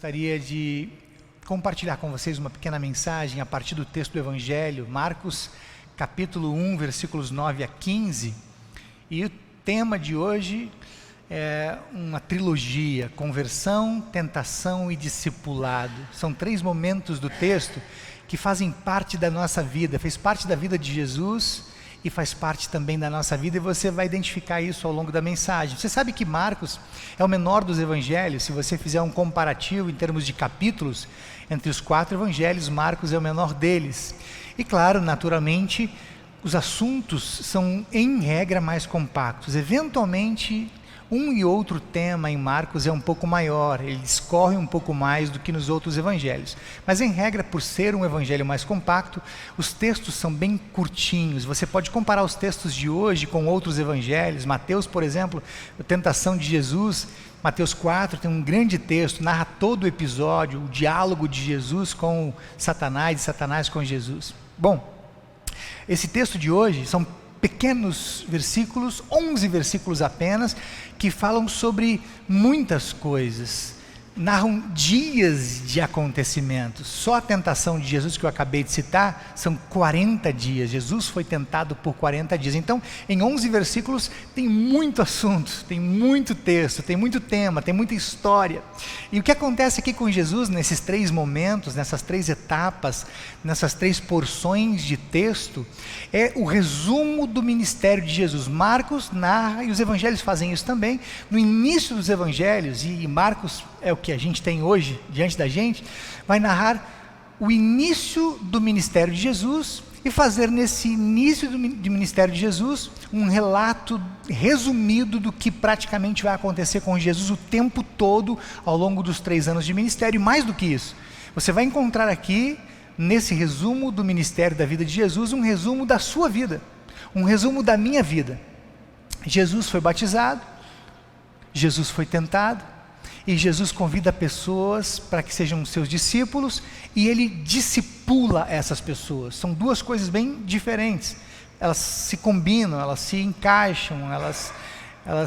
Gostaria de compartilhar com vocês uma pequena mensagem a partir do texto do Evangelho, Marcos, capítulo 1, versículos 9 a 15. E o tema de hoje é uma trilogia: conversão, tentação e discipulado. São 3 momentos do texto que fazem parte da nossa vida, fez parte da vida de Jesus e faz parte também da nossa vida, e você vai identificar isso ao longo da mensagem. Você sabe que Marcos é o menor dos evangelhos. Se você fizer um comparativo em termos de capítulos, entre os 4 evangelhos, Marcos é o menor deles. E claro, naturalmente, os assuntos são em regra mais compactos. Eventualmente, um e outro tema em Marcos é um pouco maior, ele discorre um pouco mais do que nos outros evangelhos. Mas em regra, por ser um evangelho mais compacto, os textos são bem curtinhos. Você pode comparar os textos de hoje com outros evangelhos. Mateus, por exemplo, a tentação de Jesus, Mateus 4 tem um grande texto, narra todo o episódio, o diálogo de Jesus com Satanás, de Satanás com Jesus. Bom, esse texto de hoje são pequenos versículos, 11 versículos apenas, que falam sobre muitas coisas, narram dias de acontecimentos. Só a tentação de Jesus que eu acabei de citar são 40 dias, Jesus foi tentado por 40 dias. Então, em 11 versículos tem muito assunto, tem muito texto, tem muito tema, tem muita história. E o que acontece aqui com Jesus nesses 3 momentos, nessas 3 etapas, nessas 3 porções de texto, é o resumo do ministério de Jesus. Marcos narra, e os evangelhos fazem isso também, no início dos evangelhos, e Marcos é o que a gente tem hoje diante da gente, vai narrar o início do ministério de Jesus e fazer nesse início do ministério de Jesus um relato resumido do que praticamente vai acontecer com Jesus o tempo todo ao longo dos 3 anos de ministério. E mais do que isso, você vai encontrar aqui nesse resumo do ministério da vida de Jesus um resumo da sua vida, um resumo da minha vida. Jesus foi batizado, Jesus foi tentado, e Jesus convida pessoas para que sejam seus discípulos, e ele discipula essas pessoas. São 2 coisas bem diferentes, elas se combinam, elas se encaixam, elas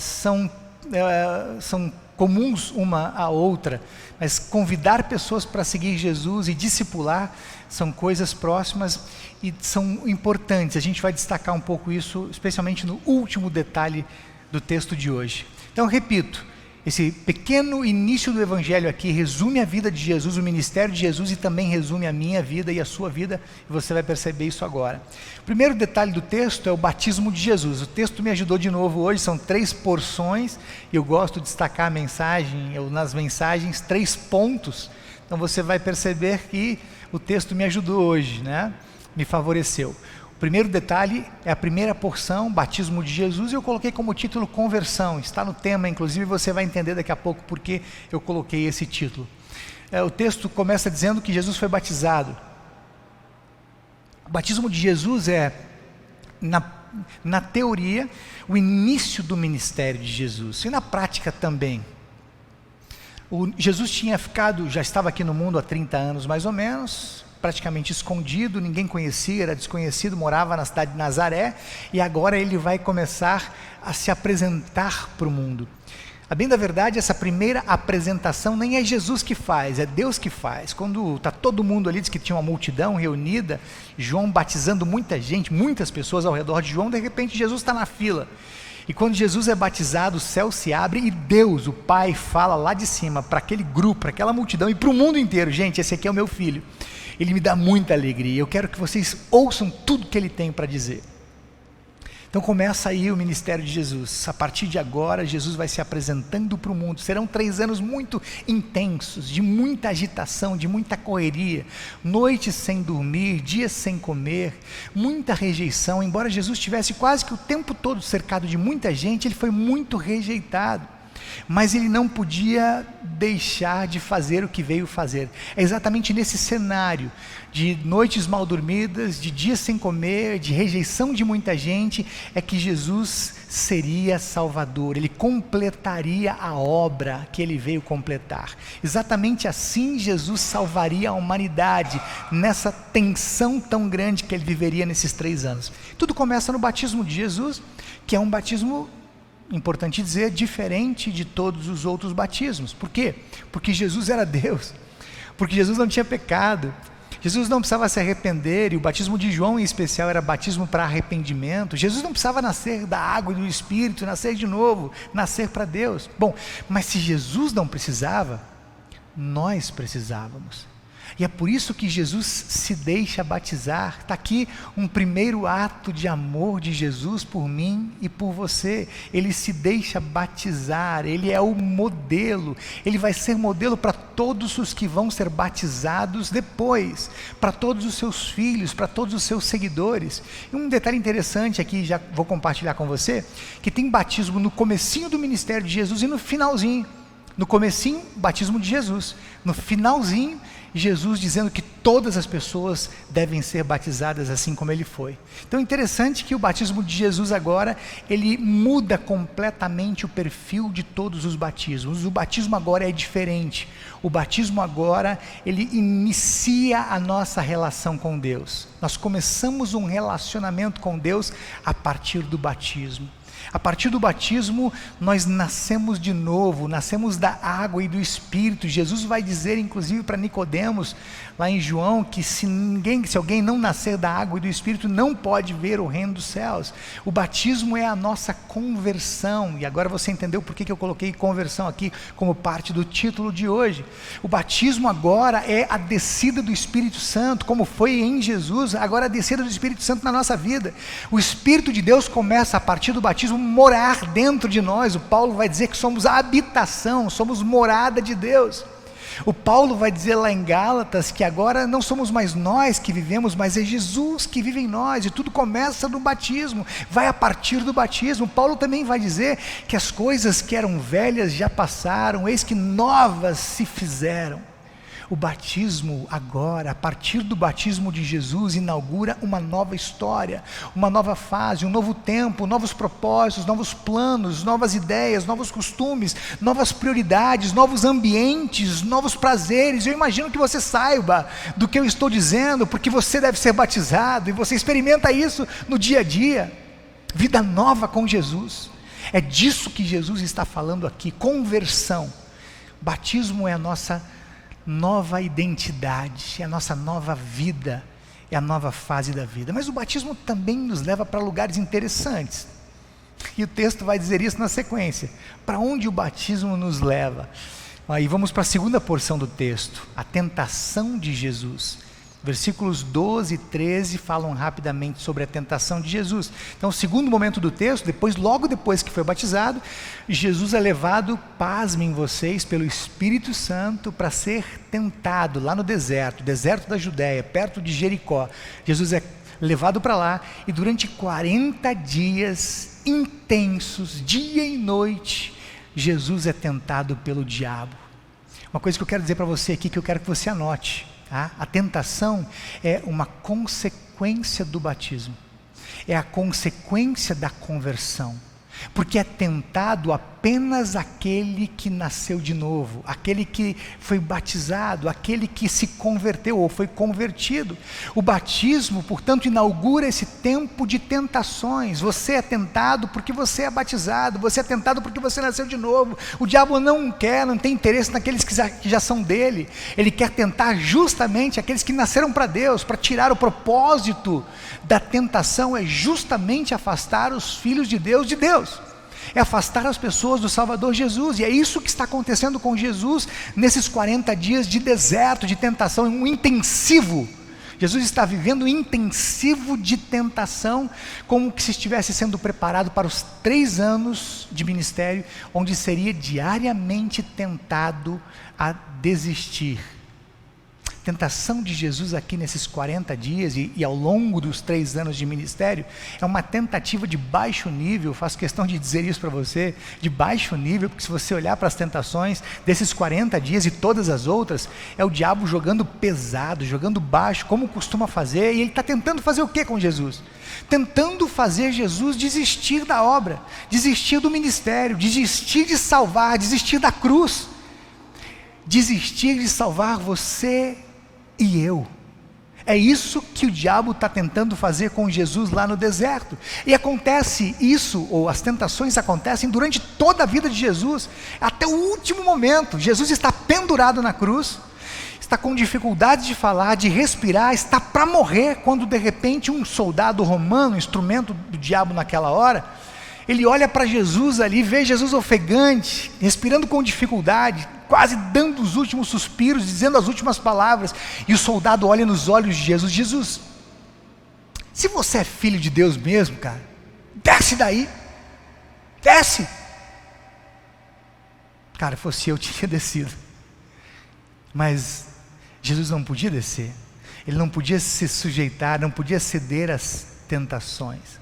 são comuns uma à outra, mas convidar pessoas para seguir Jesus e discipular são coisas próximas e são importantes. A gente vai destacar um pouco isso, especialmente no último detalhe do texto de hoje. Então, repito, esse pequeno início do evangelho aqui resume a vida de Jesus, o ministério de Jesus, e também resume a minha vida e a sua vida, e você vai perceber isso agora. O primeiro detalhe do texto é o batismo de Jesus. O texto me ajudou de novo hoje, são 3 porções, e eu gosto de destacar a mensagem, nas mensagens, 3 pontos. Então você vai perceber que o texto me ajudou hoje, né? Me favoreceu. O primeiro detalhe é a primeira porção, batismo de Jesus, e eu coloquei como título conversão. Está no tema, inclusive você vai entender daqui a pouco porque eu coloquei esse título. O texto começa dizendo que Jesus foi batizado. O batismo de Jesus é, na teoria, o início do ministério de Jesus, e na prática também. Jesus já estava aqui no mundo há 30 anos mais ou menos, praticamente escondido, ninguém conhecia, era desconhecido, morava na cidade de Nazaré, e agora ele vai começar a se apresentar para o mundo. A bem da verdade, essa primeira apresentação nem é Jesus que faz, é Deus que faz. Quando está todo mundo ali, diz que tinha uma multidão reunida, João batizando muita gente, muitas pessoas ao redor de João, de repente Jesus está na fila. E quando Jesus é batizado, o céu se abre e Deus, o Pai, fala lá de cima para aquele grupo, para aquela multidão e para o mundo inteiro: gente, esse aqui é o meu filho. Ele me dá muita alegria, eu quero que vocês ouçam tudo que ele tem para dizer. Então começa aí o ministério de Jesus. A partir de agora, Jesus vai se apresentando para o mundo. Serão 3 anos muito intensos, de muita agitação, de muita correria, noites sem dormir, dias sem comer, muita rejeição. Embora Jesus estivesse quase que o tempo todo cercado de muita gente, ele foi muito rejeitado. Mas ele não podia deixar de fazer o que veio fazer. É exatamente nesse cenário de noites mal dormidas, de dias sem comer, de rejeição de muita gente, é que Jesus seria Salvador. Ele completaria a obra que ele veio completar. Exatamente assim Jesus salvaria a humanidade, nessa tensão tão grande que ele viveria nesses 3 anos. Tudo começa no batismo de Jesus, que é um batismo importante dizer, diferente de todos os outros batismos. Por quê? Porque Jesus era Deus, porque Jesus não tinha pecado, Jesus não precisava se arrepender, e o batismo de João em especial era batismo para arrependimento. Jesus não precisava nascer da água e do Espírito, nascer de novo, nascer para Deus. Bom, mas se Jesus não precisava, nós precisávamos. E é por isso que Jesus se deixa batizar. Está aqui um primeiro ato de amor de Jesus por mim e por você. Ele se deixa batizar, ele é o modelo. Ele vai ser modelo para todos os que vão ser batizados depois, para todos os seus filhos, para todos os seus seguidores. E um detalhe interessante aqui, já vou compartilhar com você, que tem batismo no comecinho do ministério de Jesus e no finalzinho. No comecinho, batismo de Jesus. No finalzinho, Jesus dizendo que todas as pessoas devem ser batizadas assim como ele foi. Então é interessante que o batismo de Jesus agora, ele muda completamente o perfil de todos os batismos. O batismo agora é diferente. O batismo agora, ele inicia a nossa relação com Deus. Nós começamos um relacionamento com Deus a partir do batismo. A partir do batismo, nós nascemos de novo, nascemos da água e do Espírito. Jesus vai dizer, inclusive para Nicodemos, lá em João, que se alguém não nascer da água e do Espírito, não pode ver o reino dos céus. O batismo é a nossa conversão, e agora você entendeu por que eu coloquei conversão aqui como parte do título de hoje. O batismo agora é a descida do Espírito Santo, como foi em Jesus, agora a descida do Espírito Santo na nossa vida. O Espírito de Deus começa a partir do batismo morar dentro de nós. O Paulo vai dizer que somos a habitação, somos morada de Deus. O Paulo vai dizer lá em Gálatas que agora não somos mais nós que vivemos, mas é Jesus que vive em nós, e tudo começa no batismo, vai a partir do batismo. Paulo também vai dizer que as coisas que eram velhas já passaram, eis que novas se fizeram. O batismo agora, a partir do batismo de Jesus, inaugura uma nova história, uma nova fase, um novo tempo, novos propósitos, novos planos, novas ideias, novos costumes, novas prioridades, novos ambientes, novos prazeres. Eu imagino que você saiba do que eu estou dizendo, porque você deve ser batizado, e você experimenta isso no dia a dia. Vida nova com Jesus, é disso que Jesus está falando aqui, conversão. Batismo é a nossa nova identidade, é a nossa nova vida, é a nova fase da vida. Mas o batismo também nos leva para lugares interessantes, e o texto vai dizer isso na sequência. Para onde o batismo nos leva? Aí vamos para a segunda porção do texto, a tentação de Jesus. Versículos 12 e 13 falam rapidamente sobre a tentação de Jesus. Então, o segundo momento do texto, logo depois que foi batizado, Jesus é levado, pasmem vocês, pelo Espírito Santo para ser tentado lá no deserto da Judéia, perto de Jericó. Jesus é levado para lá, e durante 40 dias intensos, dia e noite, Jesus é tentado pelo diabo. Uma coisa que eu quero dizer para você aqui, que eu quero que você anote. A tentação é uma consequência do batismo, é a consequência da conversão, porque é tentado apenas aquele que nasceu de novo, aquele que foi batizado, aquele que se converteu ou foi convertido. O batismo, portanto, inaugura esse tempo de tentações. Você é tentado porque você é batizado, você é tentado porque você nasceu de novo. O diabo não tem interesse naqueles que já são dele. Ele quer tentar justamente aqueles que nasceram para Deus, para tirar o propósito da tentação, é justamente afastar os filhos de Deus, é afastar as pessoas do Salvador Jesus. E é isso que está acontecendo com Jesus nesses 40 dias de deserto, de tentação, um intensivo. Jesus está vivendo um intensivo de tentação, como que se estivesse sendo preparado para os 3 anos de ministério, onde seria diariamente tentado a desistir. Tentação de Jesus aqui nesses 40 dias e ao longo dos 3 anos de ministério, é uma tentativa de baixo nível. Faço questão de dizer isso para você, de baixo nível, porque se você olhar para as tentações desses 40 dias e todas as outras, é o diabo jogando pesado, jogando baixo, como costuma fazer. E ele está tentando fazer o que com Jesus? Tentando fazer Jesus desistir da obra, desistir do ministério, desistir de salvar, desistir da cruz, desistir de salvar você e eu. É isso que o diabo está tentando fazer com Jesus lá no deserto. E acontece isso, ou as tentações acontecem durante toda a vida de Jesus, até o último momento. Jesus está pendurado na cruz, está com dificuldade de falar, de respirar, está para morrer, quando de repente um soldado romano, instrumento do diabo naquela hora, ele olha para Jesus ali, vê Jesus ofegante, respirando com dificuldade, quase dando os últimos suspiros, dizendo as últimas palavras, e o soldado olha nos olhos de Jesus: Jesus, se você é filho de Deus mesmo, cara, desce daí, desce. Cara, fosse eu tinha descido, mas Jesus não podia descer, ele não podia se sujeitar, não podia ceder às tentações,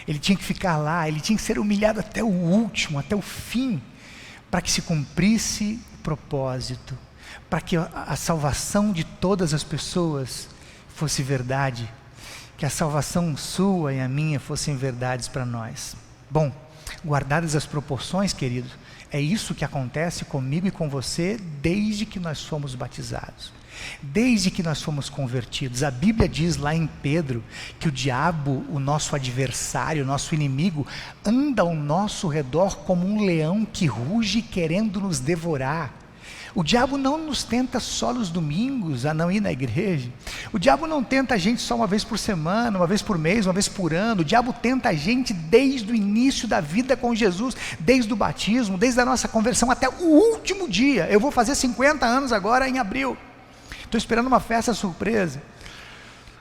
ele tinha que ficar lá, ele tinha que ser humilhado até o último, até o fim, para que se cumprisse o propósito, para que a salvação de todas as pessoas fosse verdade, que a salvação sua e a minha fossem verdades para nós. Bom, guardadas as proporções, querido, é isso que acontece comigo e com você desde que nós fomos batizados, desde que nós fomos convertidos. A Bíblia diz lá em Pedro que o diabo, o nosso adversário, o nosso inimigo, anda ao nosso redor como um leão que ruge querendo nos devorar. O diabo não nos tenta só nos domingos a não ir na igreja. O diabo não tenta a gente só uma vez por semana, uma vez por mês, uma vez por ano. O diabo tenta a gente desde o início da vida com Jesus, desde o batismo, desde a nossa conversão até o último dia. Eu vou fazer 50 anos agora em abril, estou esperando uma festa surpresa.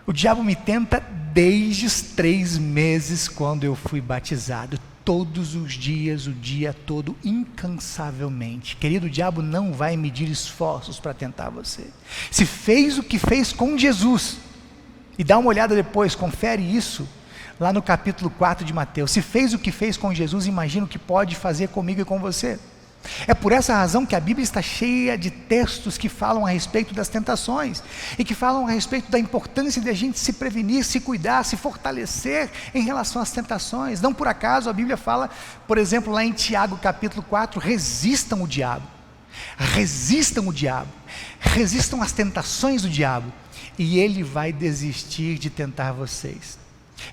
O diabo me tenta desde os 3 meses quando eu fui batizado, todos os dias, o dia todo, incansavelmente. Querido, o diabo não vai medir esforços para tentar você. Se fez o que fez com Jesus, e dá uma olhada depois, confere isso, lá no capítulo 4 de Mateus. Se fez o que fez com Jesus, imagina o que pode fazer comigo e com você. É por essa razão que a Bíblia está cheia de textos que falam a respeito das tentações, e que falam a respeito da importância de a gente se prevenir, se cuidar, se fortalecer em relação às tentações. Não por acaso a Bíblia fala, por exemplo, lá em Tiago capítulo 4, resistam o diabo, resistam o diabo, resistam às tentações do diabo, e ele vai desistir de tentar vocês.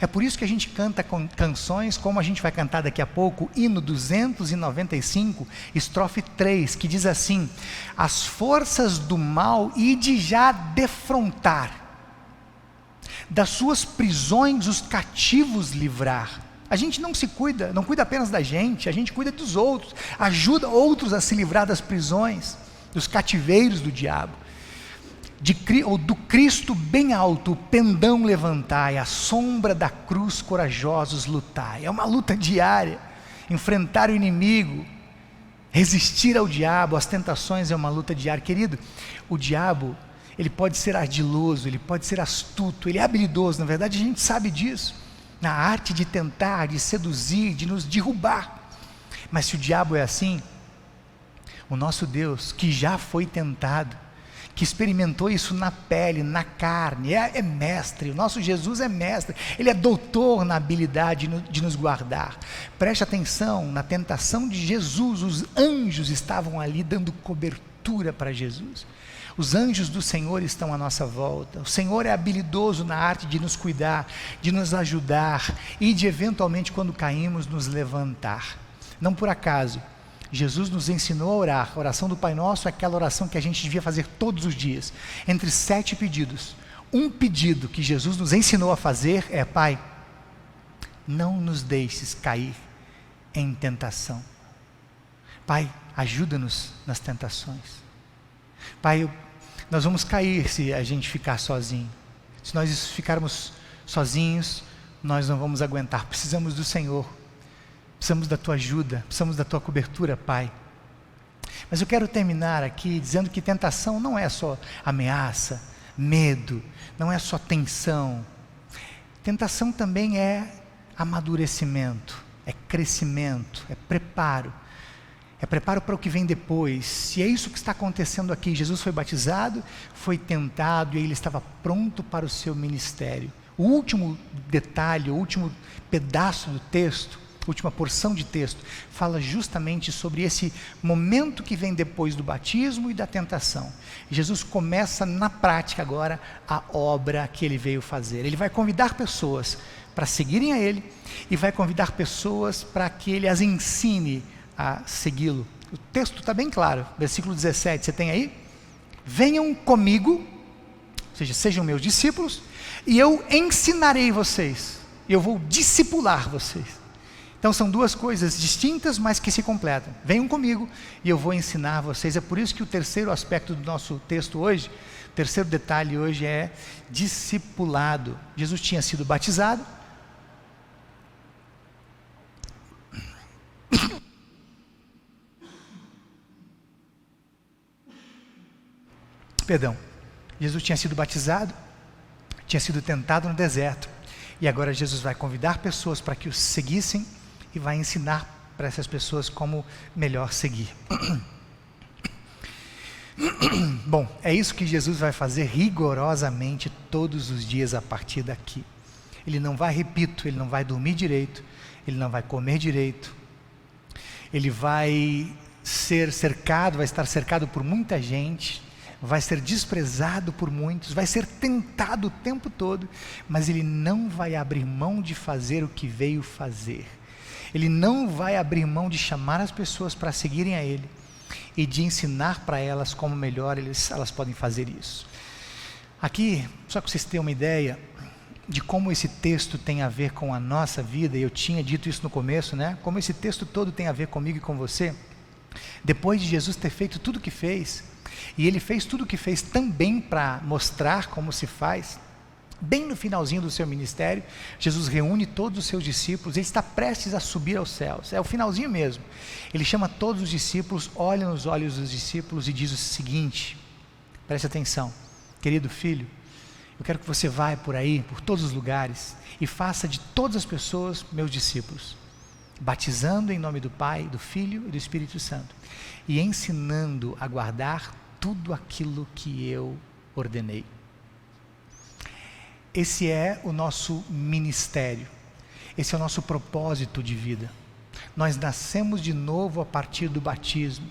É por isso que a gente canta canções como a gente vai cantar daqui a pouco, hino 295, estrofe 3, que diz assim: as forças do mal ide já defrontar, das suas prisões os cativos livrar. A gente não se cuida, não cuida apenas da gente, a gente cuida dos outros, ajuda outros a se livrar das prisões, dos cativeiros do diabo. Do Cristo bem alto, o pendão levantai, a sombra da cruz corajosos lutai. É uma luta diária, enfrentar o inimigo, resistir ao diabo, às tentações é uma luta diária. Querido, o diabo, ele pode ser ardiloso, ele pode ser astuto, ele é habilidoso, na verdade a gente sabe disso, na arte de tentar, de seduzir, de nos derrubar. Mas se o diabo é assim, o nosso Deus, que já foi tentado, que experimentou isso na pele, na carne, é mestre. O nosso Jesus é mestre, ele é doutor na habilidade de nos guardar. Preste atenção, na tentação de Jesus, os anjos estavam ali dando cobertura para Jesus. Os anjos do Senhor estão à nossa volta. O Senhor é habilidoso na arte de nos cuidar, de nos ajudar e de eventualmente, quando caímos, nos levantar. Não por acaso Jesus nos ensinou a orar. A oração do Pai Nosso é aquela oração que a gente devia fazer todos os dias. Entre 7 pedidos, um pedido que Jesus nos ensinou a fazer é: Pai, não nos deixes cair em tentação. Pai, ajuda-nos nas tentações. Pai, nós vamos cair se a gente ficar sozinho. Se nós ficarmos sozinhos, nós não vamos aguentar. Precisamos do Senhor. Precisamos da tua ajuda, precisamos da tua cobertura, Pai. Mas eu quero terminar aqui dizendo que tentação não é só ameaça, medo, não é só tensão. Tentação também é amadurecimento, é crescimento, é preparo para o que vem depois. E é isso que está acontecendo aqui. Jesus foi batizado, foi tentado e ele estava pronto para o seu ministério. O último detalhe, o último pedaço do texto, última porção de texto, fala justamente sobre esse momento que vem depois do batismo e da tentação. Jesus começa na prática agora a obra que ele veio fazer. Ele vai convidar pessoas para seguirem a ele e vai convidar pessoas para que ele as ensine a segui-lo. O texto está bem claro, versículo 17, você tem aí? Venham comigo, ou seja, sejam meus discípulos, e eu ensinarei vocês, eu vou discipular vocês. Então são duas coisas distintas, mas que se completam. Venham comigo e eu vou ensinar vocês. É por isso que o terceiro aspecto do nosso texto hoje, o terceiro detalhe hoje é discipulado. Jesus tinha sido batizado, Jesus tinha sido batizado, tinha sido tentado no deserto, e agora Jesus vai convidar pessoas para que o seguissem e vai ensinar para essas pessoas como melhor seguir. Bom, é isso que Jesus vai fazer rigorosamente todos os dias a partir daqui. Ele não vai, repito, ele não vai dormir direito, ele não vai comer direito, ele vai vai estar cercado por muita gente, vai ser desprezado por muitos, vai ser tentado o tempo todo, mas ele não vai abrir mão de fazer o que veio fazer. Ele não vai abrir mão de chamar as pessoas para seguirem a ele e de ensinar para elas como melhor elas podem fazer isso. Aqui, só para vocês terem uma ideia de como esse texto tem a ver com a nossa vida, e eu tinha dito isso no começo, né? Como esse texto todo tem a ver comigo e com você. Depois de Jesus ter feito tudo o que fez, e ele fez tudo o que fez também para mostrar como se faz, bem no finalzinho do seu ministério, Jesus reúne todos os seus discípulos, ele está prestes a subir aos céus, é o finalzinho mesmo. Ele chama todos os discípulos, olha nos olhos dos discípulos e diz o seguinte, preste atenção, querido filho, eu quero que você vá por aí, por todos os lugares, e faça de todas as pessoas meus discípulos, batizando em nome do Pai, do Filho e do Espírito Santo, e ensinando a guardar tudo aquilo que eu ordenei. Esse é o nosso ministério, esse é o nosso propósito de vida. Nós nascemos de novo a partir do batismo.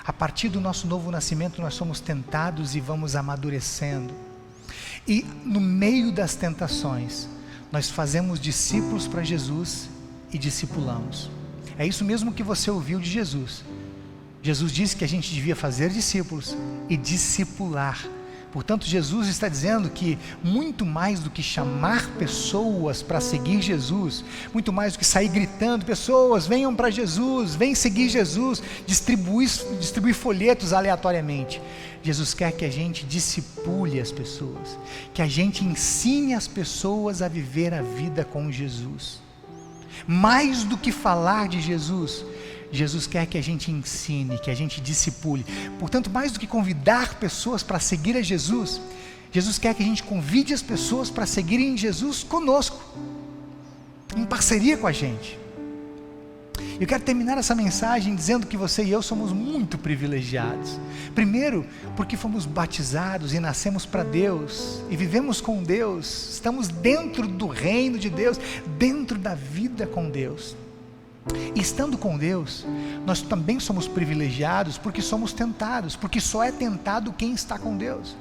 A partir do nosso novo nascimento nós somos tentados e vamos amadurecendo. E no meio das tentações, nós fazemos discípulos para Jesus e discipulamos. É isso mesmo que você ouviu de Jesus. Jesus disse que a gente devia fazer discípulos e discipular. Portanto, Jesus está dizendo que muito mais do que chamar pessoas para seguir Jesus, muito mais do que sair gritando, pessoas venham para Jesus, vem seguir Jesus, distribuir folhetos aleatoriamente. Jesus quer que a gente discipule as pessoas, que a gente ensine as pessoas a viver a vida com Jesus. Mais do que falar de Jesus, Jesus quer que a gente ensine, que a gente discipule. Portanto, mais do que convidar pessoas para seguir a Jesus, Jesus quer que a gente convide as pessoas para seguirem Jesus conosco, em parceria com a gente. Eu quero terminar essa mensagem dizendo que você e eu somos muito privilegiados. Primeiro, porque fomos batizados e nascemos para Deus, e vivemos com Deus, estamos dentro do reino de Deus, dentro da vida com Deus. E estando com Deus, nós também somos privilegiados porque somos tentados, porque só é tentado quem está com Deus.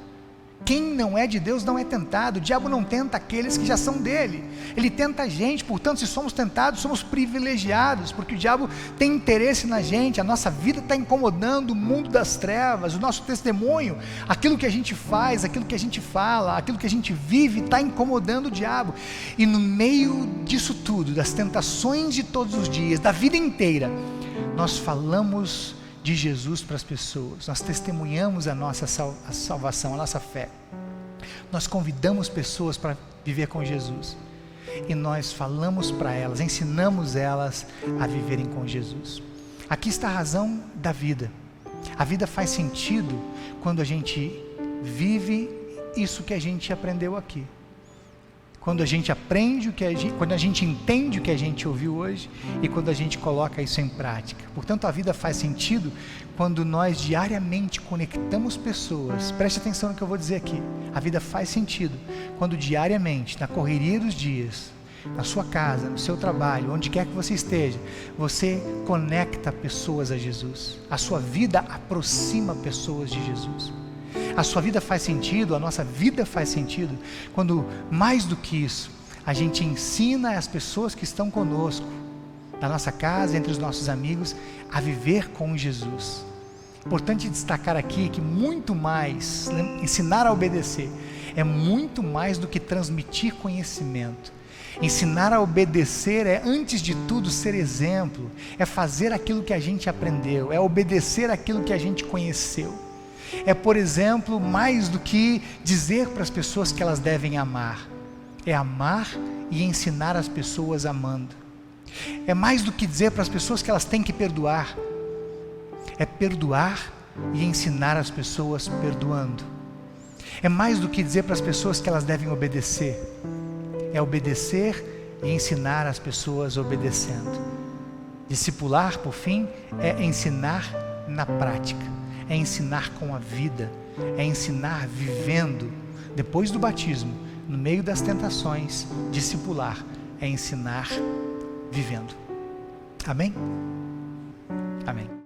Quem não é de Deus não é tentado. O diabo não tenta aqueles que já são dele, ele tenta a gente. Portanto, se somos tentados, somos privilegiados, porque o diabo tem interesse na gente. A nossa vida está incomodando o mundo das trevas, o nosso testemunho, aquilo que a gente faz, aquilo que a gente fala, aquilo que a gente vive, está incomodando o diabo. E no meio disso tudo, das tentações de todos os dias, da vida inteira, nós falamos de Jesus para as pessoas, nós testemunhamos a nossa salvação, a nossa fé, nós convidamos pessoas para viver com Jesus, e nós falamos para elas, ensinamos elas a viverem com Jesus. Aqui está a razão da vida. A vida faz sentido quando a gente vive isso que a gente aprendeu aqui, quando a gente aprende quando a gente entende o que a gente ouviu hoje e quando a gente coloca isso em prática. Portanto, a vida faz sentido quando nós diariamente conectamos pessoas. Preste atenção no que eu vou dizer aqui. A vida faz sentido quando diariamente, na correria dos dias, na sua casa, no seu trabalho, onde quer que você esteja, você conecta pessoas a Jesus. A sua vida aproxima pessoas de Jesus. A sua vida faz sentido, a nossa vida faz sentido, quando mais do que isso, a gente ensina as pessoas que estão conosco, na nossa casa, entre os nossos amigos, a viver com Jesus. Importante destacar aqui que muito mais, ensinar a obedecer, é muito mais do que transmitir conhecimento. Ensinar a obedecer é, antes de tudo, ser exemplo, é fazer aquilo que a gente aprendeu, é obedecer aquilo que a gente conheceu. É, por exemplo, mais do que dizer para as pessoas que elas devem amar, é amar e ensinar as pessoas amando. É mais do que dizer para as pessoas que elas têm que perdoar, é perdoar e ensinar as pessoas perdoando. É mais do que dizer para as pessoas que elas devem obedecer, é obedecer e ensinar as pessoas obedecendo. Discipular, por fim, é ensinar na prática, é ensinar com a vida, é ensinar vivendo. Depois do batismo, no meio das tentações, discipular é ensinar vivendo. Amém? Amém.